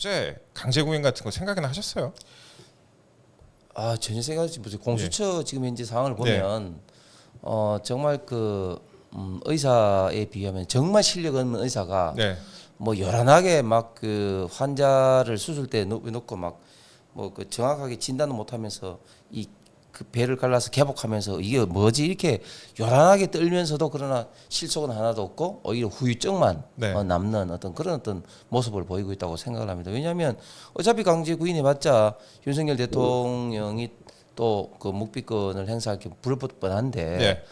어제 강제구인 같은 거 생각이나 하셨어요? 전혀 생각하지 못해. 공수처 지금 현재 상황을 보면 정말 의사에 비하면 정말 실력 없는 의사가 네. 뭐 요란하게 막 그 환자를 수술대에 놓고 막 뭐 그 정확하게 진단도 못하면서 이 그 배를 갈라서 개복하면서 이게 뭐지 이렇게 요란하게 떨면서도 그러나 실속은 하나도 없고 오히려 후유증만 네. 남는 그런 모습을 보이고 있다고 생각을 합니다. 왜냐하면 어차피 강제 구인해봤자 윤석열 대통령이 또 그 묵비권을 행사할 게 불법뻔한데 네.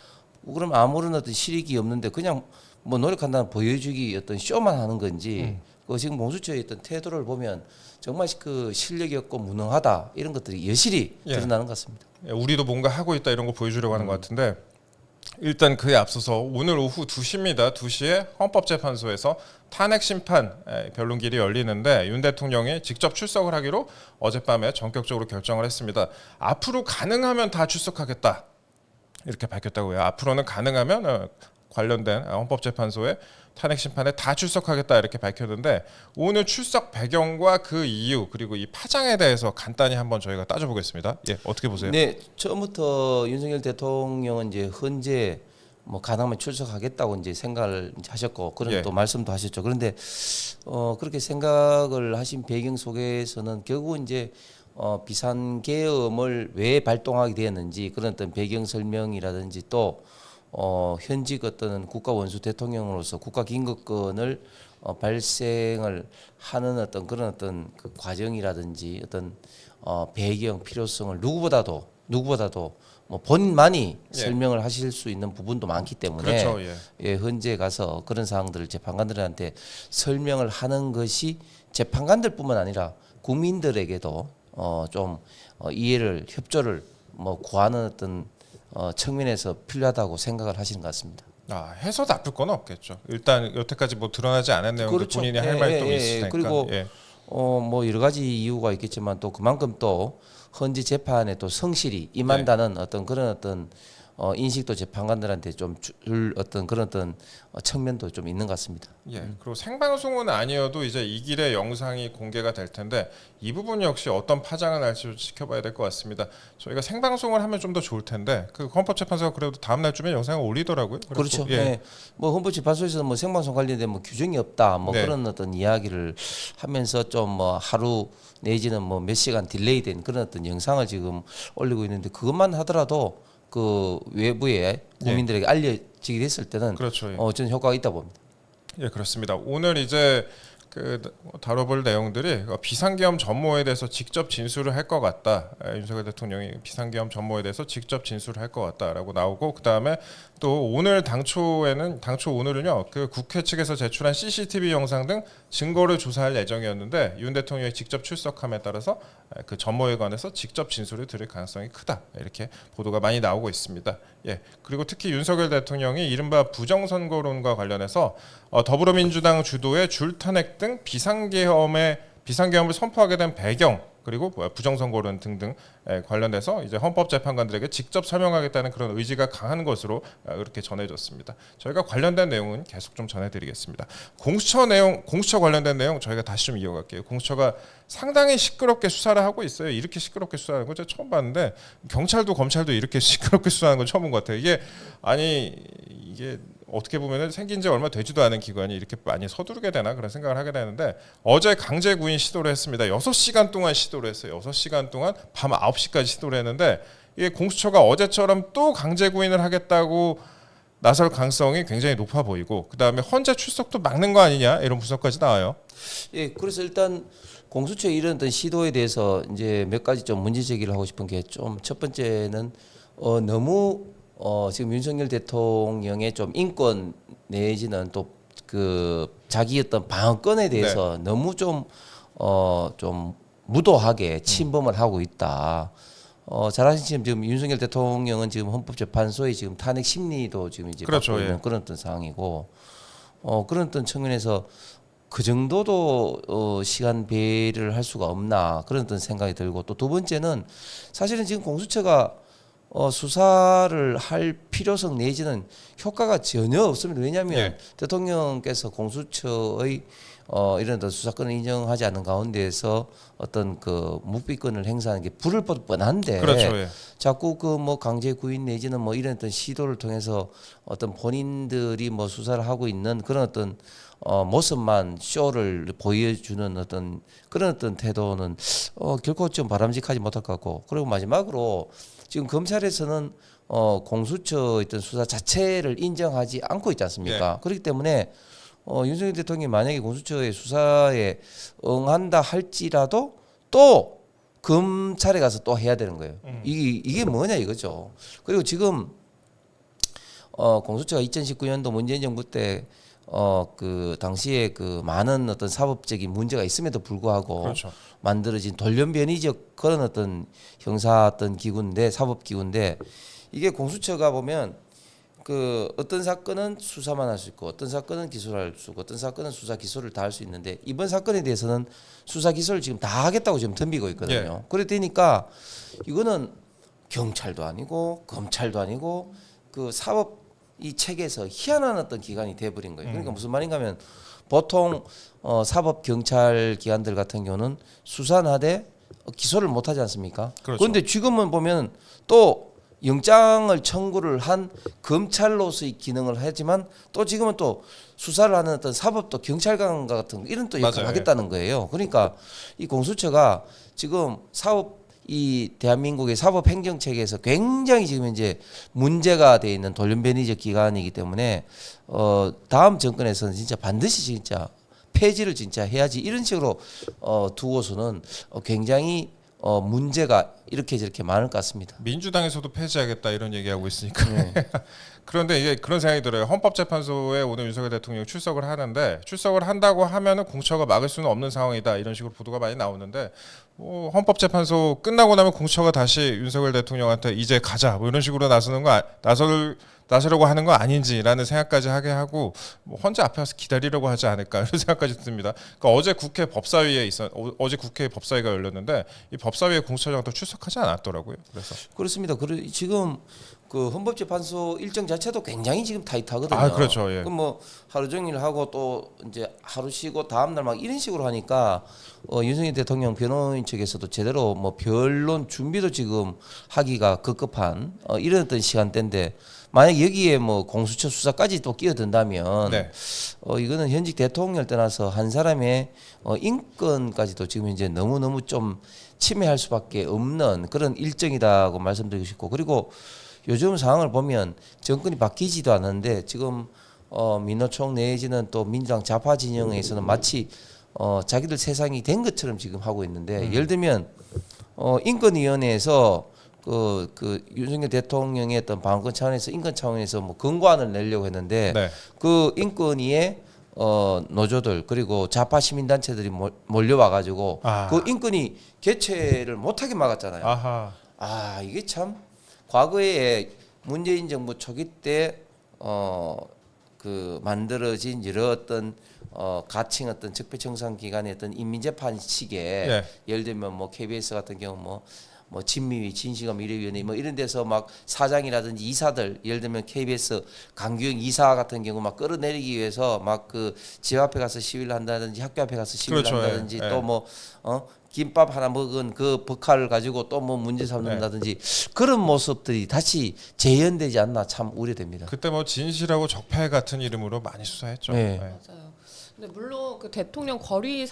그럼 아무런 실익이 없는데 그냥 뭐 노력한다는 보여주기 쇼만 하는 건지 그 지금 공수처의 태도를 보면 정말 그 실력이 없고 무능하다 이런 것들이 여실히 드러나는 것 같습니다. 우리도 뭔가 하고 있다 이런 거 보여주려고 하는 것 같은데 일단 그에 앞서서 오늘 오후 2시입니다. 2시에 헌법재판소에서 탄핵 심판 변론길이 열리는데 윤 대통령이 직접 출석을 하기로 어젯밤에 전격적으로 결정을 했습니다. 앞으로 가능하면 다 출석하겠다 이렇게 밝혔다고요. 앞으로는 가능하면 관련된 헌법재판소에 탄핵 심판에 다 출석하겠다 이렇게 밝혔는데 오늘 출석 배경과 그 이유 그리고 이 파장에 대해서 간단히 한번 저희가 따져보겠습니다. 어떻게 보세요? 네, 처음부터 윤석열 대통령은 이제 헌재 뭐 가능하면 출석하겠다고 이제 생각을 하셨고 그런 또 말씀도 하셨죠. 그런데 그렇게 생각을 하신 배경 속에서는 결국은 이제 비상계엄을 왜 발동하게 되었는지 그런 배경 설명이라든지 또 현직 국가 원수 대통령으로서 국가 긴급권을 발생을 하는 그런 그 과정이라든지 배경 필요성을 누구보다도 뭐 본인만이 설명을 하실 수 있는 부분도 많기 때문에 그렇죠. 헌재 가서 그런 사항들을 재판관들한테 설명을 하는 것이 재판관들뿐만 아니라 국민들에게도 좀 이해를 협조를 뭐 구하는 측면에서 필요하다고 생각을 하시는 것 같습니다. 해서 나쁠 건 없겠죠. 일단 여태까지 뭐 드러나지 않은 내용들 그렇죠. 본인이 할 말도 있으니까. 그리고 뭐 여러 가지 이유가 있겠지만 또 그만큼 또 헌재 재판에 또 성실히 임한다는 그런 인식도 재판관들한테 좀 줄 그런 측면도 좀 있는 것 같습니다. 그리고 생방송은 아니어도 이제 이 길에 영상이 공개가 될 텐데 이 부분 역시 어떤 파장을 날지 좀 지켜봐야 될 것 같습니다. 저희가 생방송을 하면 좀 더 좋을 텐데 그 헌법재판소가 그래도 다음 날쯤에 영상을 올리더라고요. 그렇죠. 뭐 헌법재판소에서는 뭐 생방송 관련된 뭐 규정이 없다, 뭐 그런 이야기를 하면서 좀 뭐 하루 내지는 뭐 몇 시간 딜레이된 그런 영상을 지금 올리고 있는데 그것만 하더라도 그 외부에 국민들에게 알려지게 됐을 때는 그렇죠. 저는 효과가 있다고 봅니다. 그렇습니다. 오늘 이제 그 다뤄볼 내용들이 비상계엄 전모에 대해서 직접 진술을 할 것 같다. 윤석열 대통령이 비상계엄 전모에 대해서 직접 진술을 할 것 같다라고 나오고 그 다음에 또 오늘 당초 오늘은요 그 국회 측에서 제출한 CCTV 영상 등 증거를 조사할 예정이었는데 윤 대통령이 직접 출석함에 따라서 그 전모에 관해서 직접 진술을 드릴 가능성이 크다 이렇게 보도가 많이 나오고 있습니다. 그리고 특히 윤석열 대통령이 이른바 부정선거론과 관련해서 더불어민주당 주도의 줄탄핵 등 비상계엄을 선포하게 된 배경 그리고 부정선거론 등등 관련돼서 이제 헌법재판관들에게 직접 설명하겠다는 그런 의지가 강한 것으로 이렇게 전해졌습니다. 저희가 관련된 내용은 계속 좀 전해드리겠습니다. 공수처 관련된 내용 저희가 다시 좀 이어갈게요. 공수처가 상당히 시끄럽게 수사를 하하고 있어요. 이렇게 시끄럽게 수사하는 거 제가 처음 봤는데 경찰도 검찰도 이렇게 시끄럽게 수사하는 건 처음 본 것 같아요. 이게 어떻게 보면 생긴 지 얼마 되지도 않은 기관이 이렇게 많이 서두르게 되나 그런 생각을 하게 되는데 어제 강제 구인 시도를 했습니다. 6시간 동안 시도를 했어요. 6시간 동안 밤 9시까지 시도를 했는데 이게 공수처가 어제처럼 또 강제 구인을 하겠다고 나설 가능성이 굉장히 높아 보이고 그다음에 헌재 출석도 막는 거 아니냐 이런 분석까지 나와요. 그래서 일단 공수처의 이런 시도에 대해서 이제 몇 가지 좀 문제 제기를 하고 싶은 게 좀 첫 번째는 너무 지금 윤석열 대통령의 좀 인권 내지는 또 그 자기 방어권에 대해서 너무 좀 무도하게 침범을 하고 있다. 잘 아시지만 지금 윤석열 대통령은 지금 헌법재판소의 지금 탄핵 심리도 지금 이제 그렇죠, 받고 있는 그런 상황이고 그런 측면에서 그 정도도 시간 배를 할 수가 없나 그런 생각이 들고 또 두 번째는 사실은 지금 공수처가 수사를 할 필요성 내지는 효과가 전혀 없습니다. 왜냐하면 대통령께서 공수처의 이런 어떤 수사권을 인정하지 않는 가운데에서 어떤 그 묵비권을 행사하는 게 불을 뻔한데 그렇죠. 예. 자꾸 그 뭐 강제 구인 내지는 뭐 이런 어떤 시도를 통해서 어떤 본인들이 뭐 수사를 하고 있는 그런 어떤 모습만 쇼를 보여주는 어떤 그런 어떤 태도는 결코 좀 바람직하지 못할 것 같고, 그리고 마지막으로 지금 검찰에서는 공수처의 어떤 수사 자체를 인정하지 않고 있지 않습니까? 그렇기 때문에 윤석열 대통령이 만약에 공수처의 수사에 응한다 할지라도 또 검찰에 가서 또 해야 되는 거예요. 이게 뭐냐 이거죠. 그리고 지금 공수처가 2019년도 문재인 정부 때 그 당시에 그 많은 어떤 사법적인 문제가 있음에도 불구하고 그렇죠. 만들어진 돌연변이적 그런 어떤 형사 어떤 기구인데, 사법 기구인데, 이게 공수처가 보면 그 어떤 사건은 수사만 할 수 있고 어떤 사건은 기소를 할 수 있고 어떤 사건은 수사 기소를 다 할 수 있는데, 이번 사건에 대해서는 수사 기소를 지금 다 하겠다고 지금 덤비고 있거든요. 그래 되니까 이거는 경찰도 아니고 검찰도 아니고 그 사법 이 체계에서 희한한 어떤 기관이 돼버린 거예요. 그러니까 무슨 말인가 하면 보통 사법 경찰 기관들 같은 경우는 수사는 하되 기소를 못 하지 않습니까? 그렇죠. 그런데 지금은 보면 또 영장을 청구를 한 검찰로서의 기능을 하지만 또 지금은 또 수사를 하는 어떤 사법도 경찰관 같은 이런 또 역할을 맞아요. 하겠다는 거예요. 그러니까 이 공수처가 지금 사법 이 대한민국의 사법 행정 체계에서 굉장히 지금 이제 문제가 돼 있는 돌연변이적 기관이기 때문에 다음 정권에서는 진짜 반드시 진짜 폐지를 진짜 해야지, 이런 식으로 두고서는 굉장히 문제가 이렇게 저렇게 많을 것 같습니다. 민주당에서도 폐지하겠다 이런 얘기하고 있으니까. 그런데 이게 그런 생각이 들어요. 헌법재판소에 오늘 윤석열 대통령이 출석을 하는데, 출석을 한다고 하면은 공처가 막을 수는 없는 상황이다 이런 식으로 보도가 많이 나오는데, 헌법재판소 끝나고 나면 공처가 다시 윤석열 대통령한테 이제 가자 뭐 이런 식으로 나서려고 하는 거 아닌지라는 생각까지 하게 하고, 뭐 헌재 앞에 와서 기다리려고 하지 않을까 이런 생각까지 듭니다. 그러니까 어제 국회 법사위가 열렸는데 이 법사위에 공수처장도 출석하지 않았더라고요. 그래서 그렇습니다. 지금 그 헌법재판소 일정 자체도 굉장히 지금 타이트하거든요. 아, 그렇죠. 예. 그럼 뭐 하루 종일 하고 또 이제 하루 쉬고 다음 날 막 이런 식으로 하니까 윤석열 대통령 변호인 측에서도 제대로 뭐 변론 준비도 지금 하기가 급급한 이런 어떤 시간대인데, 만약 여기에 뭐 공수처 수사까지 또 끼어든다면 네. 이거는 현직 대통령을 떠나서 한 사람의 인권까지도 지금 이제 너무너무 좀 침해할 수밖에 없는 그런 일정이라고 말씀드리고 싶고, 그리고 요즘 상황을 보면 정권이 바뀌지도 않는데 지금 민노총 내지는 또 민주당 좌파 진영에서는 마치 자기들 세상이 된 것처럼 지금 하고 있는데, 예를 들면 인권위원회에서 그 윤석열 대통령의 어떤 방어권 차원에서 인권 차원에서 뭐 권고안을 내려고 했는데 네. 그 인권위에 노조들 그리고 좌파 시민단체들이 몰려와 가지고 그 인권위 개최를 못하게 막았잖아요. 아하. 이게 참 과거에 문재인 정부 초기 때 그 만들어진 여러 어떤 가칭 어떤 적폐청산 기관의 어떤 인민재판 시기에 예를 들면 뭐 KBS 같은 경우 뭐 진미위 진실검의뢰위원회 뭐 이런 데서 막 사장이라든지 이사들, 예를 들면 KBS 강규영 이사 같은 경우 막 끌어내리기 위해서 막 그 집 앞에 가서 시위를 한다든지 학교 앞에 가서 시위를 그렇죠. 한다든지 예. 또 뭐 김밥 하나 먹은 그 버칼을 가지고 또 뭐 문제 삼는다든지 그런 모습들이 다시 재현되지 않나 참 우려됩니다. 그때 뭐 진실하고 적폐 같은 이름으로 많이 수사했죠. 네. 맞아요. 근데 물론 그 대통령 거리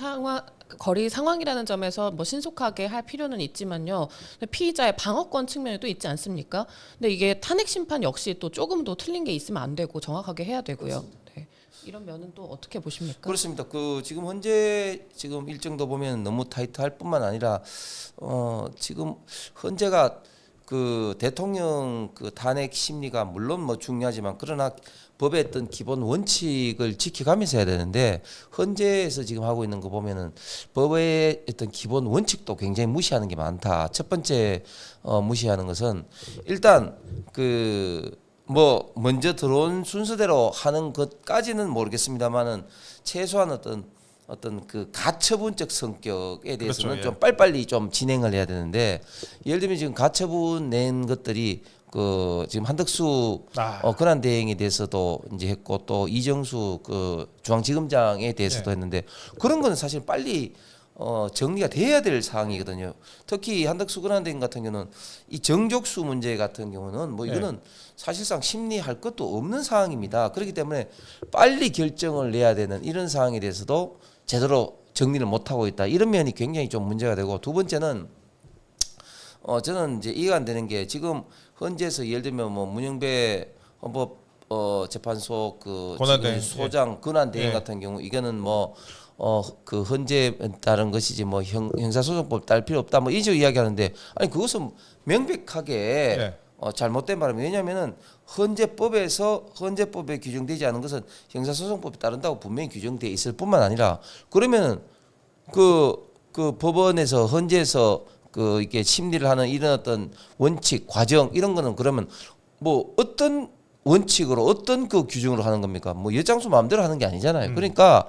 상황이라는 점에서 뭐 신속하게 할 필요는 있지만요. 근데 피의자의 방어권 측면이 또 있지 않습니까? 근데 이게 탄핵 심판 역시 또 조금도 틀린 게 있으면 안 되고 정확하게 해야 되고요. 네. 이런 면은 또 어떻게 보십니까? 그렇습니다. 그 지금 현재 지금 일정도 보면 너무 타이트할 뿐만 아니라 지금 헌재가 그 대통령 그 탄핵 심리가 물론 뭐 중요하지만 그러나 법의 어떤 기본 원칙을 지켜가면서 해야 되는데, 헌재에서 지금 하고 있는 거 보면은 법의 어떤 기본 원칙도 굉장히 무시하는 게 많다. 첫 번째 무시하는 것은 일단 그 뭐 먼저 들어온 순서대로 하는 것까지는 모르겠습니다만은 최소한 어떤 그 가처분적 성격에 대해서는 그렇죠, 예. 좀 빨리빨리 좀 진행을 해야 되는데, 예를 들면 지금 가처분 낸 것들이 그 지금 한덕수 권한 대행에 대해서도 이제 했고 또 이정수 그 중앙지검장에 대해서도 했는데 그런 거는 사실 빨리 정리가 돼야 될 사항이거든요. 특히 한덕수 권한 대행 같은 경우는 이 정족수 문제 같은 경우는 뭐 이거는 사실상 심리할 것도 없는 사항입니다. 그렇기 때문에 빨리 결정을 내야 되는 이런 사항에 대해서도 제대로 정리를 못 하고 있다. 이런 면이 굉장히 좀 문제가 되고 두 번째는 저는 이제 이해가 안 되는 게 지금 헌재에서 예를 들면 뭐 문영배 헌법 재판소 그 권한대행, 소장 권한대행 같은 경우 이거는 뭐 그 헌재에 따른 것이지 뭐 형사소송법 따를 필요 없다 뭐 이런 이야기하는데 아니 그것은 명백하게 잘못된 말입니다. 왜냐하면은 헌재법에 규정되지 않은 것은 형사소송법에 따른다고 분명히 규정돼 있을 뿐만 아니라 그러면은 그 법원에서 헌재에서 그 이렇게 심리를 하는 이런 어떤 원칙, 과정 이런 거는 그러면 뭐 어떤 원칙으로 어떤 그 규정으로 하는 겁니까? 뭐 여장수 마음대로 하는 게 아니잖아요. 그러니까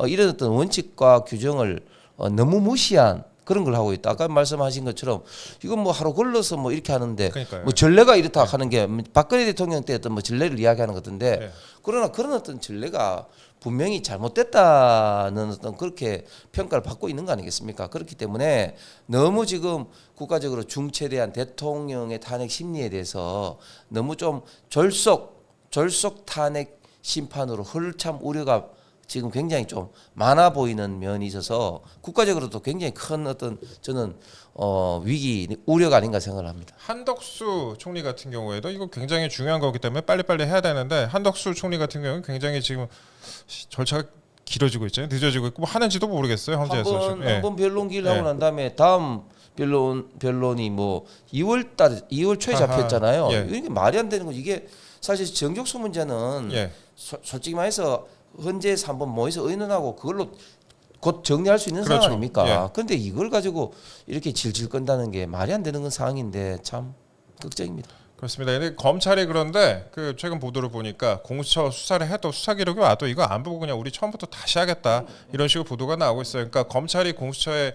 이런 어떤 원칙과 규정을 너무 무시한 그런 걸 하고 있다. 아까 말씀하신 것처럼 이건 뭐 하루 걸러서 뭐 이렇게 하는데 그러니까요. 뭐 전례가 이렇다 하는 게 박근혜 대통령 때 어떤 뭐 전례를 이야기하는 것 같은데 그러나 그런 어떤 전례가 분명히 잘못됐다는 어떤 그렇게 평가를 받고 있는 거 아니겠습니까? 그렇기 때문에 너무 지금 국가적으로 중체대한 대통령의 탄핵 심리에 대해서 너무 좀 졸속 탄핵 심판으로 흘참 우려가 지금 굉장히 좀 많아 보이는 면이 있어서 국가적으로도 굉장히 큰 어떤 저는 위기 우려가 아닌가 생각을 합니다. 한덕수 총리 같은 경우에도 이거 굉장히 중요한 거기 때문에 빨리빨리 해야 되는데 한덕수 총리 같은 경우는 굉장히 지금 절차가 길어지고 있잖아요. 늦어지고 있고 뭐 하는지도 모르겠어요. 헌재에서 한번 변론 기일 하고 난 다음에 다음 변론이 뭐 2월 초에 잡혔잖아요. 이게 말이 안 되는 거. 이게 사실 정족수 문제는 솔직히 말해서 헌재에서 한번 모여서 의논하고 그걸로 곧 정리할 수 있는 상황 아닙니까? 그런데 이걸 가지고 이렇게 질질 끈다는 게 말이 안 되는 건 상황인데 참 걱정입니다. 그렇습니다. 근데 검찰이 그런데 그 최근 보도를 보니까 공수처 수사를 해도 수사 기록이 와도 이거 안 보고 그냥 우리 처음부터 다시 하겠다 이런 식으로 보도가 나오고 있어요. 그러니까 검찰이 공수처에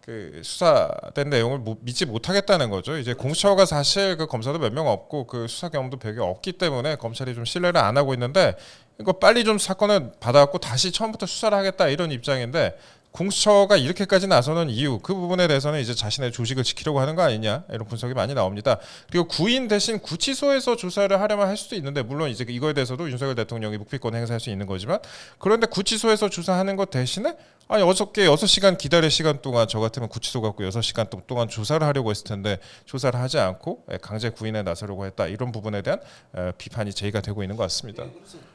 그 수사된 내용을 믿지 못하겠다는 거죠. 이제 공수처가 사실 그 검사도 몇 명 없고 그 수사 경험도 별게 없기 때문에 검찰이 좀 신뢰를 안 하고 있는데 이거 빨리 좀 사건을 받아갖고 다시 처음부터 수사를 하겠다 이런 입장인데 공수처가 이렇게까지 나서는 이유 그 부분에 대해서는 이제 자신의 조직을 지키려고 하는 거 아니냐 이런 분석이 많이 나옵니다. 그리고 구인 대신 구치소에서 조사를 하려면 할 수도 있는데 물론 이제 이거에 대해서도 윤석열 대통령이 묵비권 행사할 수 있는 거지만 그런데 구치소에서 조사하는 것 대신에 아니 6시간 기다릴 시간 동안 저 같으면 구치소 갖고 6시간 동안 조사를 하려고 했을 텐데 조사를 하지 않고 강제 구인에 나서려고 했다 이런 부분에 대한 비판이 제기가 되고 있는 것 같습니다.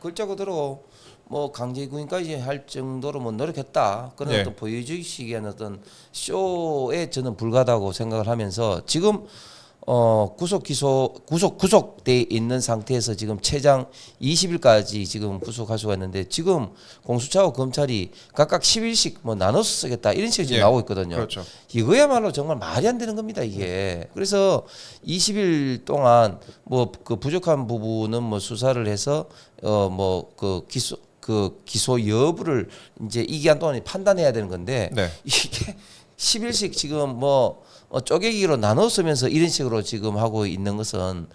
글자 그대로 뭐 강제 구인까지 할 정도로 뭐 노력했다 그런 어떤 보여주기식의 어떤 쇼에 저는 불과하다고 생각을 하면서 지금 구속돼 있는 상태에서 지금 최장 20일까지 지금 구속할 수가 있는데 지금 공수처와 검찰이 각각 10일씩 뭐 나눠서 쓰겠다 이런 식으로 지금 나오고 있거든요. 그렇죠. 이거야말로 정말 말이 안 되는 겁니다 이게. 그래서 20일 동안 뭐 그 부족한 부분은 뭐 수사를 해서 뭐 그 기소 여부를 이제 이 기간 동안에 판단해야 되는 건데 이게 10일씩 지금 뭐 쪼개기로 나눠 쓰면서 이런 식으로 지금 하고 있는 것은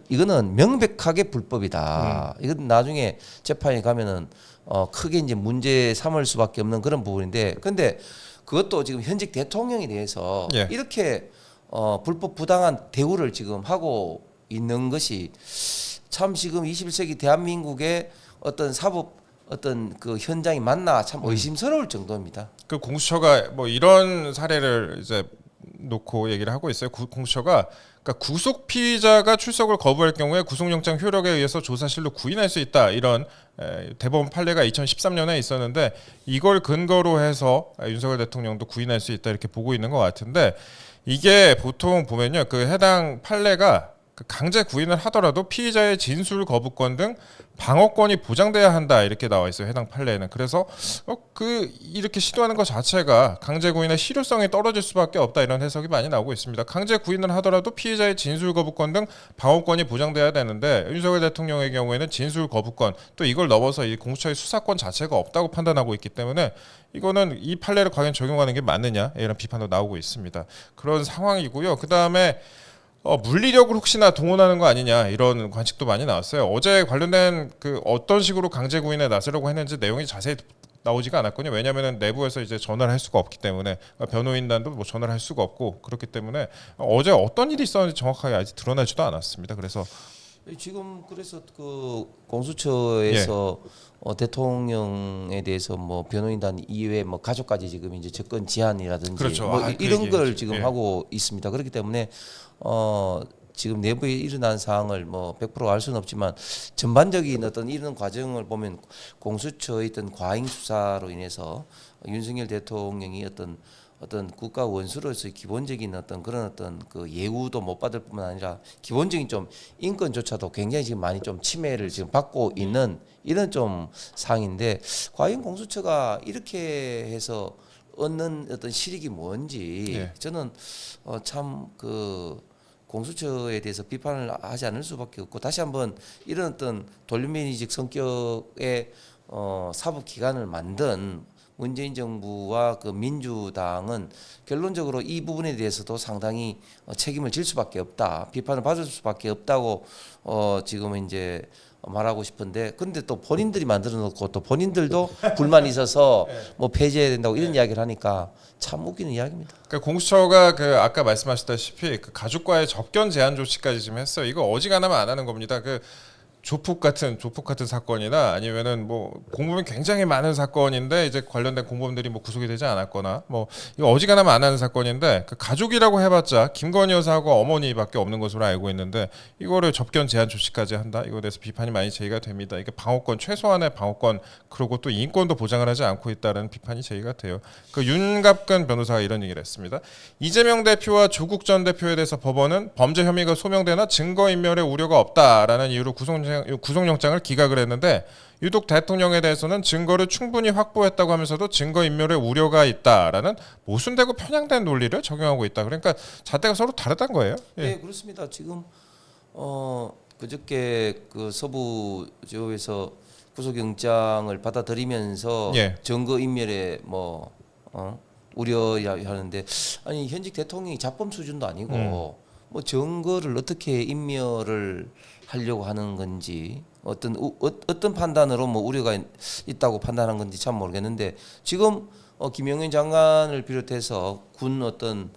이거는 명백하게 불법이다. 이건 나중에 재판에 가면은 크게 이제 문제 삼을 수밖에 없는 그런 부분인데, 근데 그것도 지금 현직 대통령에 대해서 이렇게 불법 부당한 대우를 지금 하고 있는 것이 참 지금 21세기 대한민국의 어떤 사법 어떤 그 현장이 맞나 참 의심스러울 정도입니다. 그 공수처가 뭐 이런 사례를 이제 놓고 얘기를 하고 있어요. 공수처가 그러니까 구속 피의자가 출석을 거부할 경우에 구속영장 효력에 의해서 조사실로 구인할 수 있다 이런 대법원 판례가 2013년에 있었는데 이걸 근거로 해서 윤석열 대통령도 구인할 수 있다 이렇게 보고 있는 것 같은데 이게 보통 보면요 그 해당 판례가 강제 구인을 하더라도 피의자의 진술 거부권 등 방어권이 보장돼야 한다 이렇게 나와 있어요 해당 판례에는. 그래서 이렇게 시도하는 것 자체가 강제 구인의 실효성이 떨어질 수밖에 없다 이런 해석이 많이 나오고 있습니다. 강제 구인을 하더라도 피의자의 진술 거부권 등 방어권이 보장돼야 되는데 윤석열 대통령의 경우에는 진술 거부권 또 이걸 넘어서 이 공수처의 수사권 자체가 없다고 판단하고 있기 때문에 이거는 이 판례를 과연 적용하는 게 맞느냐 이런 비판도 나오고 있습니다. 그런 상황이고요. 그 다음에 물리력을 혹시나 동원하는 거 아니냐 이런 관측도 많이 나왔어요. 어제 관련된 그 어떤 식으로 강제 구인에 나서려고 했는지 내용이 자세히 나오지가 않았거든요. 왜냐하면 내부에서 이제 전화를 할 수가 없기 때문에 변호인단도 뭐 전화를 할 수가 없고 그렇기 때문에 어제 어떤 일이 있었는지 정확하게 아직 드러나지도 않았습니다. 그래서 지금 그래서 그 공수처에서 대통령에 대해서 뭐 변호인단 이외 뭐 가족까지 지금 이제 접근 제한이라든지 그렇죠. 뭐 그 이런 걸 얘기죠. 지금 예. 하고 있습니다. 그렇기 때문에 지금 내부에 일어난 사항을 뭐 100%알 수는 없지만 전반적인 어떤 이런 과정을 보면 공수처의 어떤 과잉 수사로 인해서 윤석열 대통령이 어떤 국가 원수로서의 기본적인 어떤 그런 어떤 그 예우도 못 받을 뿐만 아니라 기본적인 좀 인권조차도 굉장히 지금 많이 좀 침해를 지금 받고 있는 이런 좀 상황인데 과연 공수처가 이렇게 해서 얻는 어떤 실익이 뭔지 예. 저는 참 그 공수처에 대해서 비판을 하지 않을 수밖에 없고 다시 한번 이런 어떤 돌림매니직 성격의 사법 기관을 만든 문재인 정부와 그 민주당은 결론적으로 이 부분에 대해서도 상당히 책임을 질 수밖에 없다, 비판을 받을 수밖에 없다고 지금 이제 말하고 싶은데, 근데 또 본인들이 만들어 놓고 또 본인들도 불만이 있어서 뭐 폐지해야 된다고 이런 이야기를 하니까 참 웃기는 이야기입니다. 그러니까 공수처가 그 아까 말씀하셨다시피 그 가족과의 접견 제한 조치까지 지금 했어요. 이거 어지간하면 안 하는 겁니다. 그 조폭 같은 사건이나 아니면은 뭐 공범이 굉장히 많은 사건인데 이제 관련된 공범들이 뭐 구속이 되지 않았거나 뭐 이거 어지간하면 안 하는 사건인데 그 가족이라고 해봤자 김건희 여사하고 어머니밖에 없는 것으로 알고 있는데 이거를 접견 제한 조치까지 한다. 이거에 대해서 비판이 많이 제기가 됩니다. 이게 방어권 최소한의 방어권 그리고 또 인권도 보장을 하지 않고 있다는 비판이 제기가 돼요. 그 윤갑근 변호사가 이런 얘기를 했습니다. 이재명 대표와 조국 전 대표에 대해서 법원은 범죄 혐의가 소명되나 증거인멸의 우려가 없다라는 이유로 구속영장을 기각을 했는데 유독 대통령에 대해서는 증거를 충분히 확보했다고 하면서도 증거인멸의 우려가 있다라는 모순되고 편향된 논리를 적용하고 있다. 그러니까 잣대가 서로 다르다는 거예요. 예. 네, 그렇습니다. 지금 그저께 그 서부지법에서 구속영장을 받아들이면서 예. 증거인멸에 뭐 우려하는데 아니 현직 대통령이 자범 수준도 아니고 뭐 증거를 어떻게 인멸을 하려고 하는 건지 어떤 판단으로 뭐 우려가 있다고 판단한 건지 참 모르겠는데 지금 김용현 장관을 비롯해서 군 어떤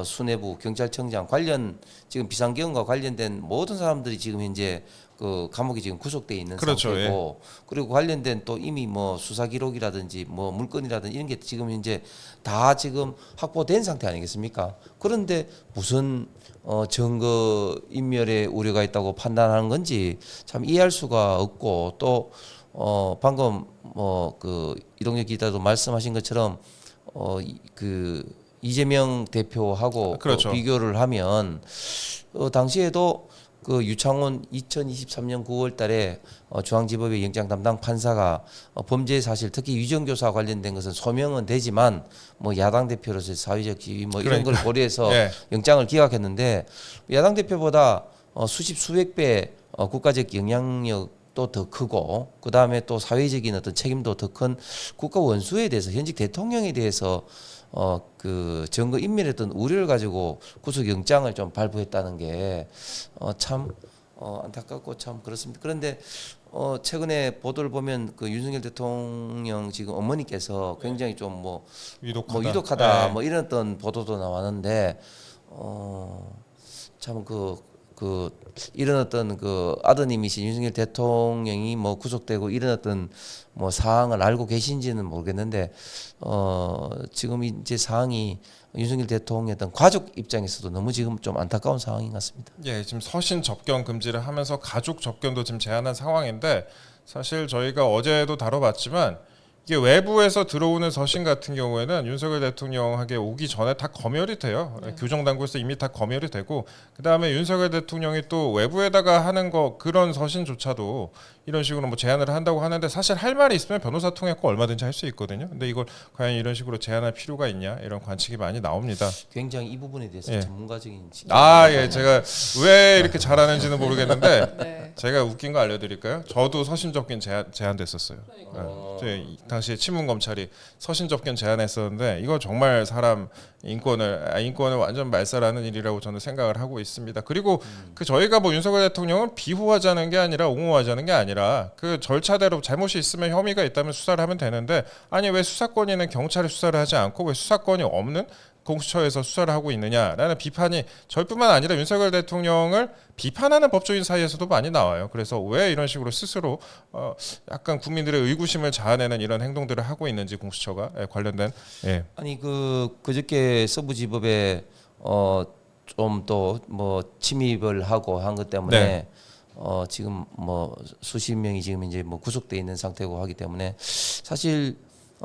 수뇌부 경찰청장 관련 지금 비상계엄과 관련된 모든 사람들이 지금 현재 그 감옥에 지금 구속돼 있는 그렇죠, 상태고 그리고 관련된 또 이미 뭐 수사 기록이라든지 뭐 물건이라든지 이런 게 지금 현재 다 지금 확보된 상태 아니겠습니까? 그런데 무슨 증거 인멸의 우려가 있다고 판단하는 건지 참 이해할 수가 없고 또 방금 뭐 그 이동혁 기자도 말씀하신 것처럼 그 이재명 대표하고 그렇죠. 비교를 하면 당시에도 그 유창훈 2023년 9월달에 중앙지법의 영장 담당 판사가 범죄 사실 특히 위정교사 관련된 것은 소명은 되지만 뭐 야당 대표로서의 사회적 지위 뭐 이런 걸 고려해서 예. 영장을 기각했는데 야당 대표보다 수십 수백 배 국가적 영향력도 더 크고 그 다음에 또 사회적인 어떤 책임도 더 큰 국가 원수에 대해서 현직 대통령에 대해서 그 증거 인멸했던 우려를 가지고 구속영장을 좀 발부했다는 게 참 안타깝고 참 그렇습니다. 그런데 최근에 보도를 보면 그 윤석열 대통령 지금 어머니께서 굉장히 좀 뭐 위독하다 네. 뭐 이런 어떤 보도도 나왔는데 참 이런 어떤 그 아드님이신 윤석열 대통령이 뭐 구속되고 이런 어떤 뭐 사항을 알고 계신지는 모르겠는데 지금 이제 사항이 윤석열 대통령의 어떤 가족 입장에서도 너무 지금 좀 안타까운 상황인 것 같습니다. 예, 지금 서신 접견 금지를 하면서 가족 접견도 지금 제한한 상황인데 사실 저희가 어제도 다뤄봤지만 이게 외부에서 들어오는 서신 같은 경우에는 윤석열 대통령에게 오기 전에 다 검열이 돼요. 교정 당국에서 이미 다 검열이 되고 그다음에 윤석열 대통령이 또 외부에다가 하는 거 그런 서신조차도 이런 식으로 뭐 제한을 한다고 하는데 사실 할 말이 있으면 변호사 통해서 얼마든지 할 수 있거든요. 근데 이걸 과연 이런 식으로 제한할 필요가 있냐 이런 관측이 많이 나옵니다. 굉장히 이 부분에 대해서 예. 전문가적인 예, 제가 왜 이렇게 잘하는지는 모르겠는데 네. 제가 웃긴 거 알려드릴까요? 저도 서신 접견 제한됐었어요. 예. 당시에 친문 검찰이 서신 접견 제안했었는데 이거 정말 사람 인권을 완전 말살하는 일이라고 저는 생각을 하고 있습니다. 그리고 그 저희가 뭐 윤석열 대통령은 비호하자는 게 아니라 옹호하자는 게 아니라 그 절차대로 잘못이 있으면 혐의가 있다면 수사를 하면 되는데 아니 왜 수사권이 있는 경찰이 수사를 하지 않고 왜 수사권이 없는 공수처에서 수사를 하고 있느냐라는 비판이 저희뿐만 아니라 윤석열 대통령을 비판하는 법조인 사이에서도 많이 나와요. 그래서 왜 이런 식으로 스스로 약간 국민들의 의구심을 자아내는 이런 행동들을 하고 있는지 공수처가 관련된 아니 그저께 서부지법에 좀 또 뭐 침입을 하고 한 것 때문에 네. 지금 뭐 수십 명이 지금 이제 뭐 구속돼 있는 상태고 하기 때문에 사실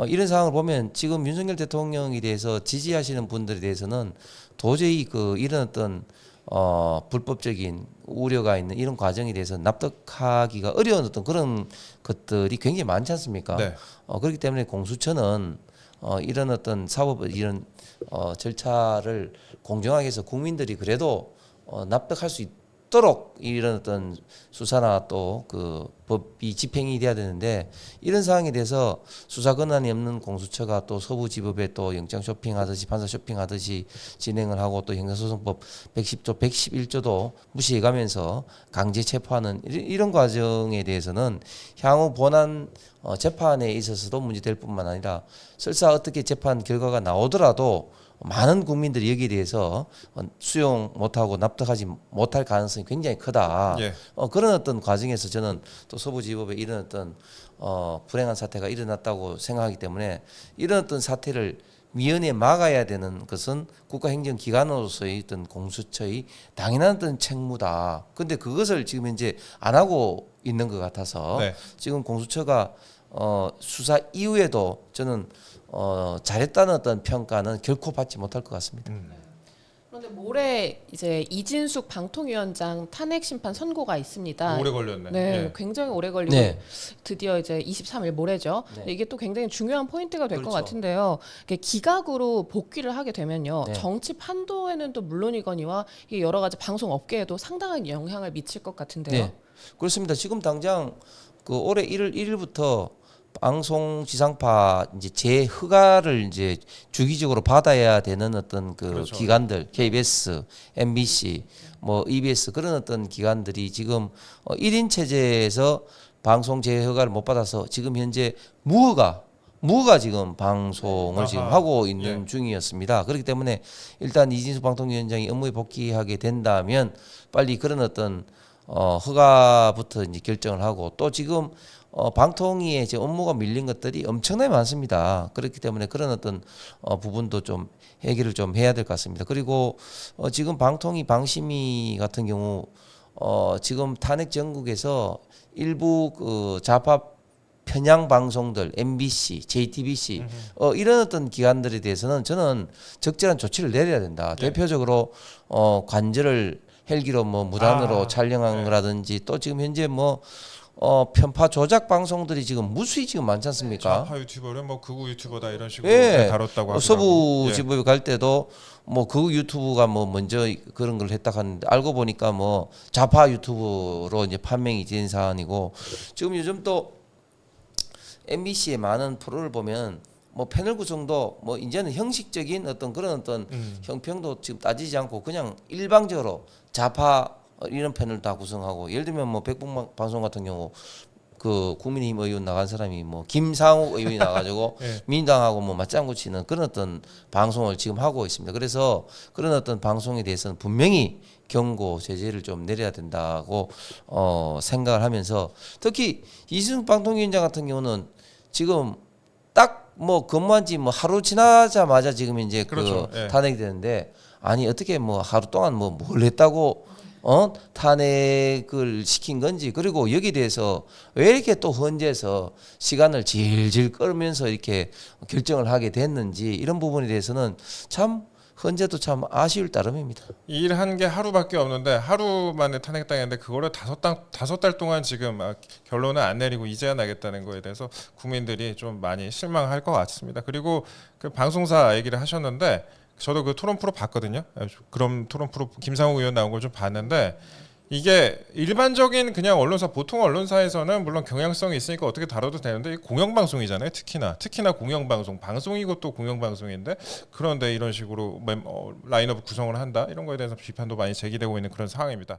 이런 상황을 보면 지금 윤석열 대통령에 대해서 지지하시는 분들에 대해서는 도저히 이런 어떤 불법적인 우려가 있는 이런 과정에 대해서 납득하기가 어려운 어떤 그런 것들이 굉장히 많지 않습니까? 네. 그렇기 때문에 공수처는 이런 어떤 이런 절차를 공정하게 해서 국민들이 그래도 납득할 수 있도록 이런 어떤 수사나 또 그 법이 집행이 돼야 되는데 이런 사항에 대해서 수사 권한이 없는 공수처가 또 서부지법에 또 영장 쇼핑하듯이 판사 쇼핑하듯이 진행을 하고 또 형사소송법 110조 111조도 무시해가면서 강제 체포하는 이런 과정에 대해서는 향후 본안 재판에 있어서도 문제될 뿐만 아니라 설사 어떻게 재판 결과가 나오더라도 많은 국민들이 여기에 대해서 수용 못하고 납득하지 못할 가능성이 굉장히 크다. 예. 그런 어떤 과정에서 저는 또 서부지법에 이런 어떤 불행한 사태가 일어났다고 생각하기 때문에 이런 어떤 사태를 미연에 막아야 되는 것은 국가행정기관으로서의 어떤 공수처의 당연한 어떤 책무다. 근데 그것을 지금 이제 안 하고 있는 것 같아서 네. 지금 공수처가 수사 이후에도 저는 잘했다는 어떤 평가는 결코 받지 못할 것 같습니다. 그런데 모레 이제 이진숙 방통위원장 탄핵 심판 선고가 있습니다. 오래 걸렸네. 네, 예. 굉장히 오래 걸리고 네. 드디어 이제 23일 모레죠. 네. 근데 이게 또 굉장히 중요한 포인트가 될 것 그렇죠. 같은데요. 이게 기각으로 복귀를 하게 되면요, 네. 정치 판도에는 또 물론이거니와 이게 여러 가지 방송 업계에도 상당한 영향을 미칠 것 같은데요. 네. 그렇습니다. 지금 당장 올해 1월 1일부터 방송 지상파 이제 재허가를 이제 주기적으로 받아야 되는 어떤 그렇죠. 기관들 KBS, MBC, 뭐 EBS 그런 어떤 기관들이 지금 1인 체제에서 방송 재허가를 못 받아서 지금 현재 무허가 지금 방송을 지금 아하. 하고 있는 중이었습니다. 그렇기 때문에 일단 이진수 방통위원장이 업무에 복귀하게 된다면 빨리 그런 어떤 허가부터 이제 결정을 하고 또 지금 방통위에 이제 업무가 밀린 것들이 엄청나게 많습니다. 그렇기 때문에 그런 어떤 부분도 좀 해결을 좀 해야 될 것 같습니다. 그리고 지금 방통위 방심위 같은 경우 지금 탄핵 전국에서 일부 좌파 편향 방송들 MBC, JTBC 이런 어떤 기관들에 대해서는 저는 적절한 조치를 내려야 된다. 네. 대표적으로 관절을 헬기로 뭐 무단으로 촬영한 거라든지 또 지금 현재 뭐 편파 조작 방송들이 지금 무수히 지금 많지 않습니까? 좌파 유튜버는 뭐 극우 유튜버다 이런 식으로 예. 다뤘다고 하고 서부지법에 갈 때도 뭐 그 유튜브가 뭐 먼저 그런 걸 했다 하는데 알고 보니까 뭐 좌파 유튜브로 이제 판명이 된 사안이고 지금 요즘 또 MBC의 많은 프로를 보면 뭐 패널 구성도 뭐 이제는 형식적인 어떤 그런 어떤 형평도 지금 따지지 않고 그냥 일방적으로 좌파 이런 패널 다 구성하고 예를 들면 뭐 백봉 방송 같은 경우 그 국민의힘 의원 나간 사람이 뭐 김상욱 의원이 나가지고 예. 민주당하고 뭐 맞장구 치는 그런 어떤 방송을 지금 하고 있습니다. 그래서 그런 어떤 방송에 대해서는 분명히 경고 제재를 좀 내려야 된다고 생각을 하면서 특히 이승 방통위원장 같은 경우는 지금 딱 뭐 근무한 지 뭐 하루 지나자마자 지금 이제 그렇죠. 예. 탄핵이 되는데 아니 어떻게 뭐 하루 동안 뭐 뭘 했다고 탄핵을 시킨 건지 그리고 여기에 대해서 왜 이렇게 또 헌재에서 시간을 질질 끌면서 이렇게 결정을 하게 됐는지 이런 부분에 대해서는 참 헌재도 참 아쉬울 따름입니다. 일한 게 하루밖에 없는데 하루 만에 탄핵당했는데 그거를 다섯 달 동안 지금 결론을 안 내리고 이제야 나겠다는 거에 대해서 국민들이 좀 많이 실망할 것 같습니다. 그리고 그 방송사 얘기를 하셨는데 저도 그 토론 프로 봤거든요. 그럼 토론 프로 김상욱 의원 나온 걸 좀 봤는데 이게 일반적인 그냥 언론사 보통 언론사에서는 물론 경향성이 있으니까 어떻게 다뤄도 되는데 공영방송이잖아요. 특히나 공영방송 방송이고 또 공영방송인데 그런데 이런 식으로 라인업 구성을 한다 이런 거에 대해서 비판도 많이 제기되고 있는 그런 상황입니다.